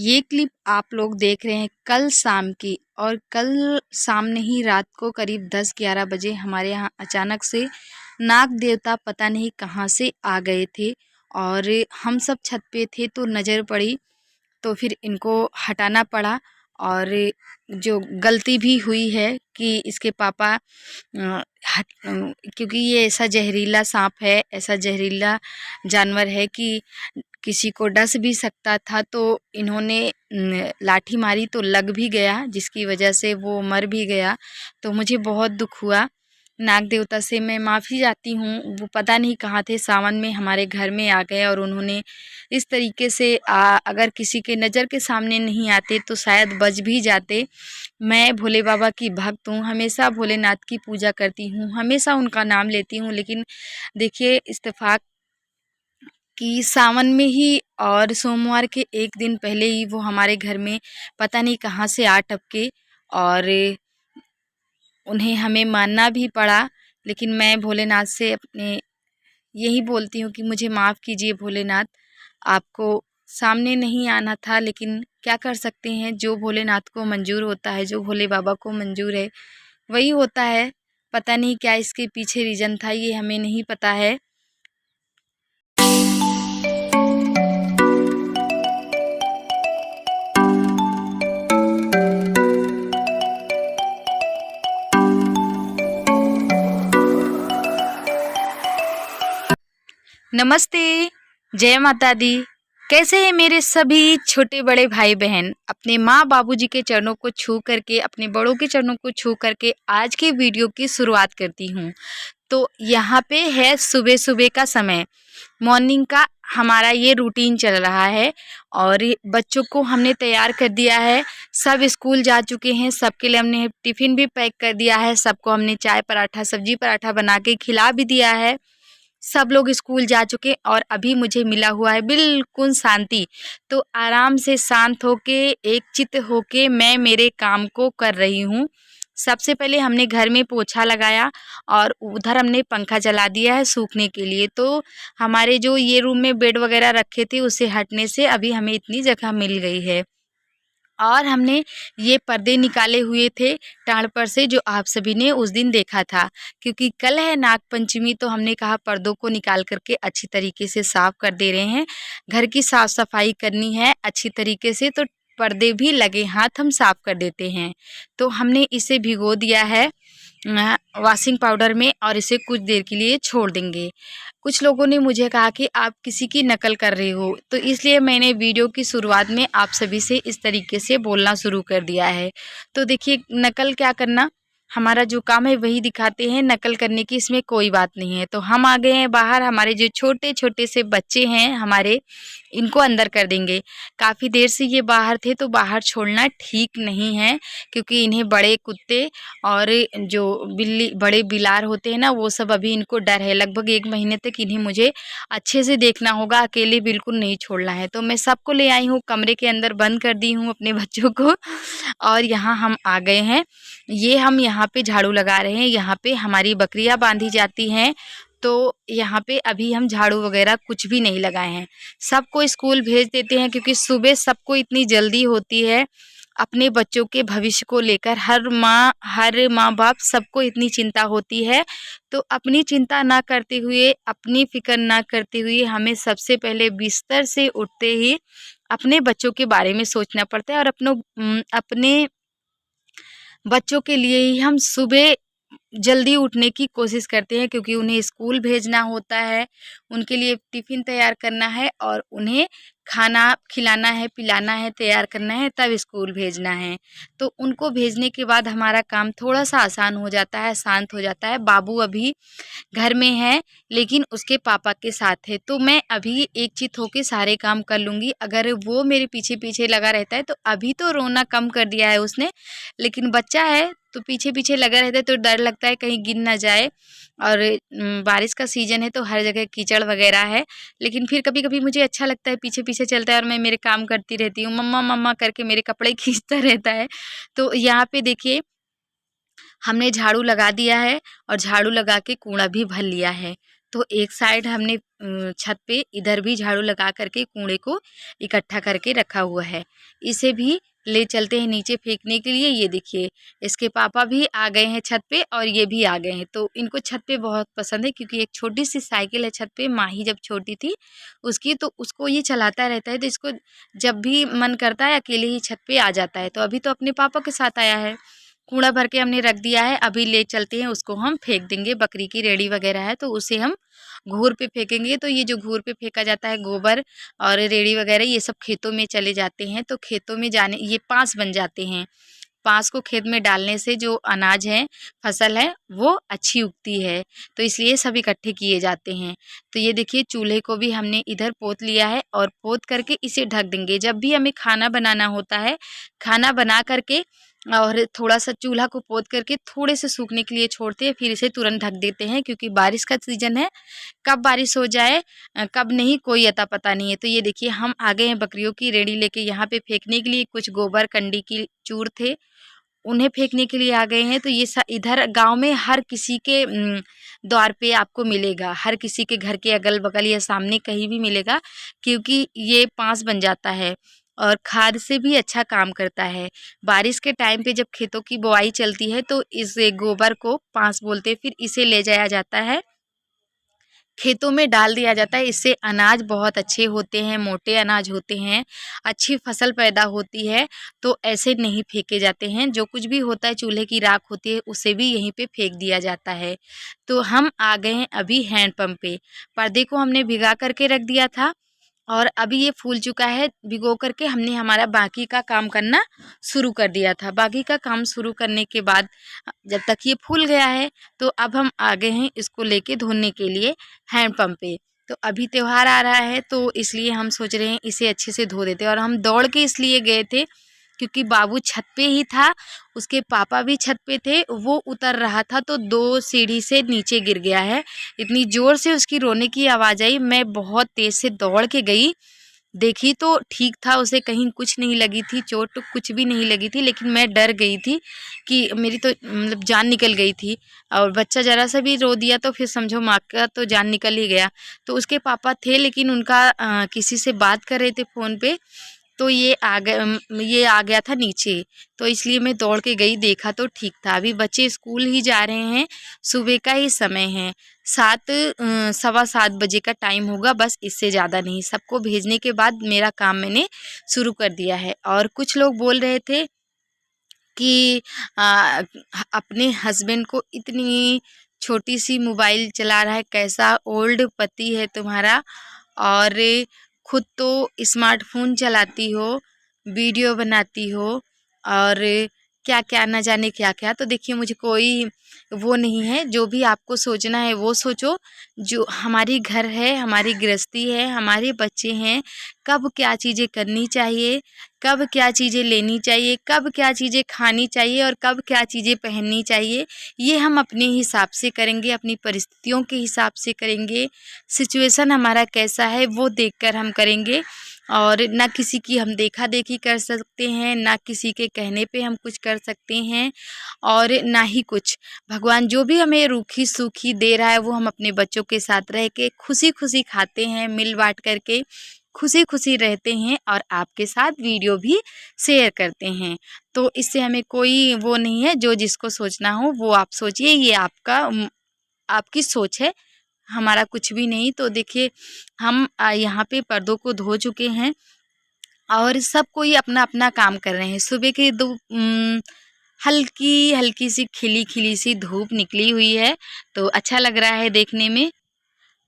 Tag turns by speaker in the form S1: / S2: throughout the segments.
S1: ये क्लिप आप लोग देख रहे हैं कल शाम की। और कल शाम नहीं, रात को करीब 10-11 बजे हमारे यहाँ अचानक से नाग देवता पता नहीं कहाँ से आ गए थे। और हम सब छत पे थे तो नज़र पड़ी, तो फिर इनको हटाना पड़ा। और जो गलती भी हुई है कि इसके पापा क्योंकि ये ऐसा जहरीला सांप है, ऐसा जहरीला जानवर है कि किसी को डस भी सकता था, तो इन्होंने लाठी मारी तो लग भी गया, जिसकी वजह से वो मर भी गया। तो मुझे बहुत दुख हुआ। नाग देवता से मैं माफ़ी चाहती हूँ। वो पता नहीं कहाँ थे, सावन में हमारे घर में आ गए और उन्होंने इस तरीके से अगर किसी के नज़र के सामने नहीं आते तो शायद बच भी जाते। मैं भोले बाबा की भक्त हूँ, हमेशा भोलेनाथ की पूजा करती हूँ, हमेशा उनका नाम लेती हूँ। लेकिन देखिए इत्तेफाक कि सावन में ही और सोमवार के एक दिन पहले ही वो हमारे घर में पता नहीं कहाँ से आ टपके, और उन्हें हमें मानना भी पड़ा। लेकिन मैं भोलेनाथ से अपने यही बोलती हूँ कि मुझे माफ़ कीजिए भोलेनाथ, आपको सामने नहीं आना था, लेकिन क्या कर सकते हैं, जो भोलेनाथ को मंजूर होता है, जो भोले बाबा को मंजूर है वही होता है। पता नहीं क्या इसके पीछे रीज़न था, ये हमें नहीं पता है। नमस्ते, जय माता दी। कैसे हैं मेरे सभी छोटे बड़े भाई बहन। अपने माँ बाबूजी के चरणों को छू करके, अपने बड़ों के चरणों को छू करके आज के वीडियो की शुरुआत करती हूँ। तो यहाँ पे है सुबह सुबह का समय, मॉर्निंग का हमारा ये रूटीन चल रहा है। और बच्चों को हमने तैयार कर दिया है, सब स्कूल जा चुके हैं, सबके लिए हमने टिफ़िन भी पैक कर दिया है, सबको हमने चाय पराठा सब्जी पराठा बना के खिला भी दिया है। सब लोग स्कूल जा चुके और अभी मुझे मिला हुआ है बिल्कुल शांति। तो आराम से शांत होके, एक चित्त होके मैं मेरे काम को कर रही हूँ। सबसे पहले हमने घर में पोछा लगाया और उधर हमने पंखा चला दिया है सूखने के लिए। तो हमारे जो ये रूम में बेड वगैरह रखे थे उसे हटने से अभी हमें इतनी जगह मिल गई है। और हमने ये पर्दे निकाले हुए थे टाँड़ पर से, जो आप सभी ने उस दिन देखा था। क्योंकि कल है नाग पंचमी, तो हमने कहा पर्दों को निकाल करके अच्छी तरीके से साफ़ कर दे रहे हैं। घर की साफ़ सफाई करनी है अच्छी तरीके से, तो पर्दे भी लगे हाथ हम साफ़ कर देते हैं। तो हमने इसे भिगो दिया है वॉशिंग पाउडर में और इसे कुछ देर के लिए छोड़ देंगे। कुछ लोगों ने मुझे कहा कि आप किसी की नकल कर रहे हो, तो इसलिए मैंने वीडियो की शुरुआत में आप सभी से इस तरीके से बोलना शुरू कर दिया है। तो देखिए, नकल क्या करना, हमारा जो काम है वही दिखाते हैं, नकल करने की इसमें कोई बात नहीं है। तो हम आ गए हैं बाहर, हमारे जो छोटे छोटे से बच्चे हैं हमारे, इनको अंदर कर देंगे। काफ़ी देर से ये बाहर थे, तो बाहर छोड़ना ठीक नहीं है, क्योंकि इन्हें बड़े कुत्ते और जो बिल्ली, बड़े बिलार होते हैं ना, वो सब अभी इनको डर है। लगभग 1 महीने तक इन्हें मुझे अच्छे से देखना होगा, अकेले बिल्कुल नहीं छोड़ना है। तो मैं सबको ले आई हूँ, कमरे के अंदर बंद कर दी हूँ अपने बच्चों को। और यहाँ हम आ गए हैं, ये हम यहाँ पे झाड़ू लगा रहे हैं। यहाँ पे हमारी बकरियाँ बांधी जाती हैं, तो यहाँ पे अभी हम झाड़ू वगैरह कुछ भी नहीं लगाए हैं। सबको स्कूल भेज देते हैं, क्योंकि सुबह सबको इतनी जल्दी होती है अपने बच्चों के भविष्य को लेकर। हर माँ बाप सबको इतनी चिंता होती है। तो अपनी चिंता ना करते हुए, अपनी फ़िक्र ना करते हुए, हमें सबसे पहले बिस्तर से उठते ही अपने बच्चों के बारे में सोचना पड़ता है। और अपने बच्चों के लिए ही हम सुबह जल्दी उठने की कोशिश करते हैं, क्योंकि उन्हें स्कूल भेजना होता है, उनके लिए टिफ़िन तैयार करना है और उन्हें खाना खिलाना है, पिलाना है, तैयार करना है, तब स्कूल भेजना है। तो उनको भेजने के बाद हमारा काम थोड़ा-सा आसान हो जाता है, शांत हो जाता है। बाबू अभी घर में है, लेकिन उसके पापा के साथ है, तो मैं अभी एक चित्त होके सारे काम कर लूँगी। अगर वो मेरे पीछे-पीछे लगा रहता है, तो अभी तो रोना कम कर दिया है उसने, लेकिन बच्चा है तो पीछे-पीछे लगा रहता है, तो डर लगता है कहीं गिर ना जाए। और बारिश का सीज़न है, तो हर जगह कीचड़ वगैरह है। लेकिन फिर कभी-कभी मुझे अच्छा लगता है, पीछे-पीछे चलता है और मैं मेरे काम करती रहती हूँ, मम्मा मम्मा करके मेरे कपड़े खींचता रहता है। तो यहाँ पे देखिए, हमने झाड़ू लगा दिया है और झाड़ू लगा के कूड़ा भी भर लिया है। तो एक साइड हमने छत पे इधर भी झाड़ू लगा करके कूड़े को इकट्ठा करके रखा हुआ है। इसे भी ले चलते हैं नीचे फेंकने के लिए। ये देखिए, इसके पापा भी आ गए हैं छत पे और ये भी आ गए हैं। तो इनको छत पे बहुत पसंद है क्योंकि एक छोटी सी साइकिल है छत पे, माही जब छोटी थी उसकी, तो उसको ये चलाता रहता है। तो इसको जब भी मन करता है अकेले ही छत पे आ जाता है। तो अभी तो अपने पापा के साथ आया है। कूड़ा भर के हमने रख दिया है, अभी ले चलते हैं उसको, हम फेंक देंगे। बकरी की रेड़ी वगैरह है तो उसे हम घूर पे फेंकेंगे। तो ये जो घूर पे फेंका जाता है गोबर और रेड़ी वगैरह, ये सब खेतों में चले जाते हैं। तो खेतों में जाने ये पाँस बन जाते हैं। पाँस को खेत में डालने से जो अनाज है, फसल है, वो अच्छी उगती है। तो इसलिए सब इकट्ठे किए जाते हैं। तो ये देखिए, चूल्हे को भी हमने इधर पोत लिया है और पोत करके इसे ढक देंगे। जब भी हमें खाना बनाना होता है, खाना बना करके और थोड़ा-सा चूल्हा को पोत करके थोड़े से सूखने के लिए छोड़ते हैं, फिर इसे तुरंत ढक देते हैं क्योंकि बारिश का सीज़न है। कब बारिश हो जाए कब नहीं, कोई अता-पता नहीं है। तो ये देखिए, हम आ गए हैं बकरियों की रेड़ी लेके यहाँ पे फेंकने के लिए। कुछ गोबर कंडी की चूर थे, उन्हें फेंकने के लिए आ गए हैं। तो ये इधर गांव में हर किसी के द्वार पे आपको मिलेगा, हर किसी के घर के अगल बगल या सामने कहीं भी मिलेगा क्योंकि ये पाँस बन जाता है और खाद से भी अच्छा काम करता है। बारिश के टाइम पे जब खेतों की बुआई चलती है तो इस गोबर को पाँस बोलते हैं, फिर इसे ले जाया जाता है, खेतों में डाल दिया जाता है। इससे अनाज बहुत अच्छे होते हैं, मोटे अनाज होते हैं, अच्छी फसल पैदा होती है। तो ऐसे नहीं फेंके जाते हैं, जो कुछ भी होता है चूल्हे की राख होती है उसे भी यहीं पे फेंक दिया जाता है। तो हम आ गए हैं अभी हैंडपंप पे। पर्दे को हमने भिगा करके रख दिया था और अभी ये फूल चुका है। भिगो करके हमने हमारा बाकी का काम करना शुरू कर दिया था। बाकी का काम शुरू करने के बाद जब तक ये फूल गया है, तो अब हम आ गए हैं इसको लेके धोने के लिए हैंडपंप पे। तो अभी त्योहार आ रहा है तो इसलिए हम सोच रहे हैं इसे अच्छे से धो देते हैं। और हम दौड़ के इसलिए गए थे क्योंकि बाबू छत पे ही था, उसके पापा भी छत पे थे, वो उतर रहा था तो 2 सीढ़ी से नीचे गिर गया है। इतनी ज़ोर से उसकी रोने की आवाज़ आई, मैं बहुत तेज़ से दौड़ के गई, देखी तो ठीक था, उसे कहीं कुछ नहीं लगी थी, चोट कुछ भी नहीं लगी थी, लेकिन मैं डर गई थी कि मेरी तो मतलब जान निकल गई थी। और बच्चा ज़रा सा भी रो दिया तो फिर समझो माँ का तो जान निकल ही गया। तो उसके पापा थे लेकिन उनका किसी से बात कर रहे थे फ़ोन पे, तो ये आ गया था नीचे। तो इसलिए मैं दौड़ के गई, देखा तो ठीक था। अभी बच्चे स्कूल ही जा रहे हैं, सुबह का ही समय है, 7 सवा 7 बजे का टाइम होगा, बस इससे ज़्यादा नहीं। सबको भेजने के बाद मेरा काम मैंने शुरू कर दिया है। और कुछ लोग बोल रहे थे कि अपने हस्बैंड को इतनी छोटी सी मोबाइल चला रहा है, कैसा ओल्ड पति है तुम्हारा, और खुद तो स्मार्टफोन चलाती हो, वीडियो बनाती हो और क्या क्या न जाने क्या क्या। तो देखिए, मुझे कोई वो नहीं है, जो भी आपको सोचना है वो सोचो। जो हमारी घर है, हमारी गृहस्थी है, हमारे बच्चे हैं, कब क्या चीज़ें करनी चाहिए, कब क्या चीज़ें लेनी चाहिए, कब क्या चीज़ें खानी चाहिए और कब क्या चीज़ें पहननी चाहिए, ये हम अपने हिसाब से करेंगे, अपनी परिस्थितियों के हिसाब से करेंगे। सिचुएशन हमारा कैसा है वो देखकर हम करेंगे। और ना किसी की हम देखा देखी कर सकते हैं, ना किसी के कहने पे हम कुछ कर सकते हैं और ना ही कुछ। भगवान जो भी हमें रूखी सूखी दे रहा है वो हम अपने बच्चों के साथ रह के खुशी खुशी खाते हैं, मिल बांट करके खुशी खुशी रहते हैं और आपके साथ वीडियो भी शेयर करते हैं। तो इससे हमें कोई वो नहीं है, जो जिसको सोचना हो वो आप सोचिए, ये आपकी सोच है, हमारा कुछ भी नहीं। तो देखिए, हम यहाँ पे पर्दों को धो चुके हैं और सब कोई अपना अपना काम कर रहे हैं। सुबह की हल्की हल्की सी खिली खिली सी धूप निकली हुई है, तो अच्छा लग रहा है देखने में।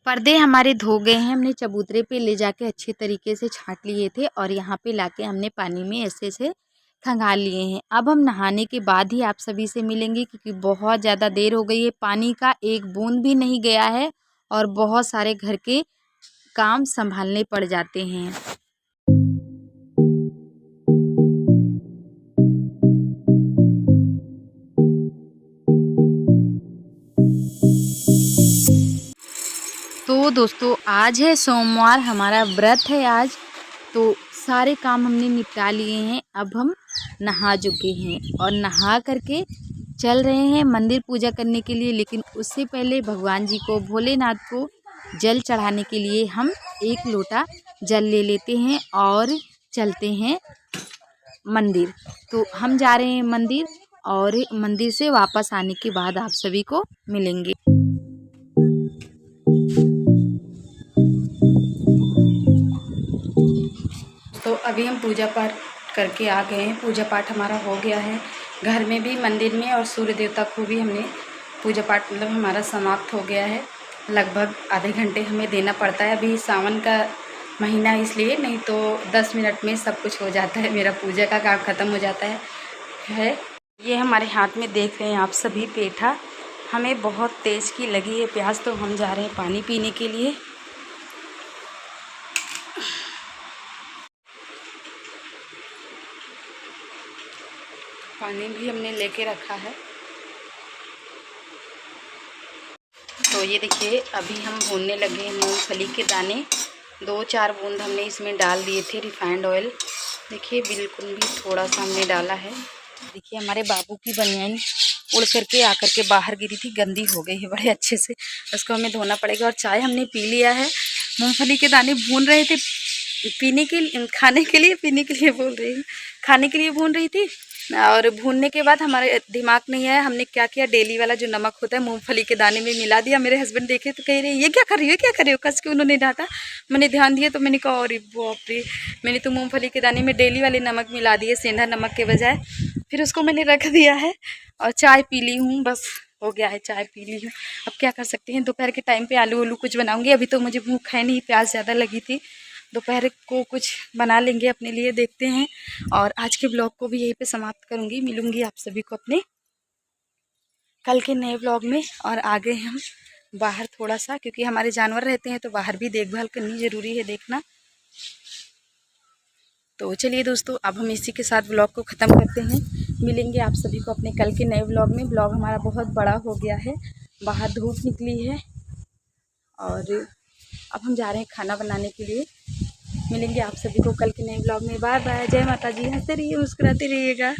S1: पर्दे हमारे धो गए हैं, हमने चबूतरे पे ले जाके अच्छे तरीके से छाँट लिए थे और यहाँ पे लाके हमने पानी में ऐसे ऐसे खंगाल लिए हैं। अब हम नहाने के बाद ही आप सभी से मिलेंगे क्योंकि बहुत ज़्यादा देर हो गई है, पानी का एक बूंद भी नहीं गया है और बहुत सारे घर के काम संभालने पड़ जाते हैं। तो दोस्तों, आज है सोमवार, हमारा व्रत है आज, तो सारे काम हमने निपटा लिए हैं। अब हम नहा चुके हैं और नहा करके चल रहे हैं मंदिर पूजा करने के लिए, लेकिन उससे पहले भगवान जी को, भोलेनाथ को जल चढ़ाने के लिए हम एक लोटा जल ले लेते हैं और चलते हैं मंदिर। तो हम जा रहे हैं मंदिर और मंदिर से वापस आने के बाद आप सभी को मिलेंगे। तो अभी हम पूजा पाठ करके आ गए हैं। पूजा पाठ हमारा हो गया है, घर में भी, मंदिर में, और सूर्य देवता को भी हमने पूजा पाठ मतलब हमारा समाप्त हो गया है। लगभग आधे घंटे हमें देना पड़ता है, अभी सावन का महीना इसलिए, नहीं तो 10 मिनट में सब कुछ हो जाता है, मेरा पूजा का काम ख़त्म हो जाता है। ये हमारे हाथ में देख रहे हैं आप सभी पेठा, हमें बहुत तेज़ की लगी है प्यास, तो हम जा रहे हैं पानी पीने के लिए। पानी भी हमने लेके रखा है। तो ये देखिए अभी हम भूनने लगे हैं मूंगफली के दाने। 2-4 बूंद हमने इसमें डाल दिए थे रिफाइंड ऑयल। देखिए बिल्कुल भी थोड़ा सा हमने डाला है। देखिए हमारे बाबू की बनियान उड़ करके आकर के बाहर गिरी थी, गंदी हो गई है बड़े अच्छे से, उसको हमें धोना पड़ेगा। और चाय हमने पी लिया है। मूंगफली के दाने भून रहे थे पीने के, खाने के लिए, पीने के लिए बोल रही हूँ, खाने के लिए भून रही थी। और भूनने के बाद हमारे दिमाग नहीं आया, हमने क्या किया, डेली वाला जो नमक होता है मूंगफली के दाने में मिला दिया। मेरे हस्बैंड देखे तो कह रहे ये क्या कर रही हो, क्या कर रही हो, कस के उन्होंने डांटा। मैंने ध्यान दिया तो मैंने कहा अरे बाप रे, मैंने तो मूंगफली के दाने में डेली वाले नमक मिला दिए, सेंधा नमक के बजाय। फिर उसको मैंने रख दिया है और चाय पी ली हूँ, बस हो गया है, चाय पी ली हूँ। अब क्या कर सकते हैं, दोपहर के टाइम पे आलू वालू कुछ बनाऊँगी। अभी तो मुझे भूख है नहीं, प्यास ज़्यादा लगी थी, दोपहर को कुछ बना लेंगे अपने लिए, देखते हैं। और आज के ब्लॉग को भी यहीं पे समाप्त करूँगी। मिलूँगी आप सभी को अपने कल के नए ब्लॉग में। और आगे हम बाहर थोड़ा सा, क्योंकि हमारे जानवर रहते हैं तो बाहर भी देखभाल करनी ज़रूरी है, देखना। तो चलिए दोस्तों, अब हम इसी के साथ ब्लॉग को ख़त्म करते हैं। मिलेंगे आप सभी को अपने कल के नए ब्लॉग में। ब्लॉग हमारा बहुत बड़ा हो गया है, बाहर धूप निकली है और अब हम जा रहे हैं खाना बनाने के लिए। मिलेंगे आप सभी को कल के नए ब्लॉग में। बाय बाय, जय माता जी। हंसते रहिए, मुस्कुराते रहिएगा।